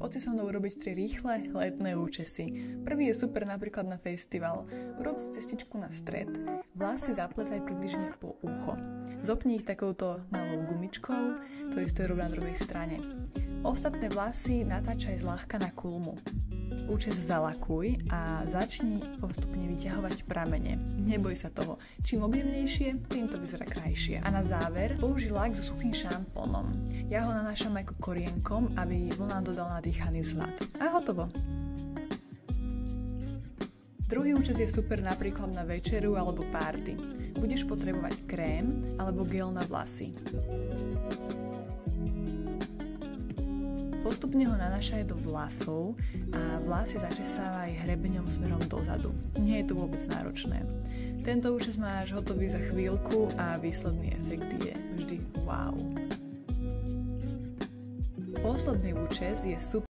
Poď si so mnou urobiť 3 rýchle letné účesy. Prvý je super napríklad na festival. Urob si cestičku na stred, vlasy zapletaj približne po ucho. Zopni ich takouto malou gumičkou, to isté rob na druhej strane. Ostatné vlasy natáčaj zľahka na kulmu. Účes zalakuj a začni postupne vyťahovať pramene. Neboj sa toho. Čím objemnejšie, tým to vyzerá krajšie. A na záver použij lak so suchým šampónom. Ja ho nanášam ako korienkom, aby vlnám dodal nadýchaný vzhľad. A hotovo. Druhý účes je super napríklad na večeru alebo párty. Budeš potrebovať krém alebo gel na vlasy. Postupne ho nanášaj do vlasov a vlasy začesávaj hrebeňom smerom dozadu. Nie je to vôbec náročné. Tento účes máš hotový za chvíľku a výsledný efekt je vždy wow. Posledný účes je super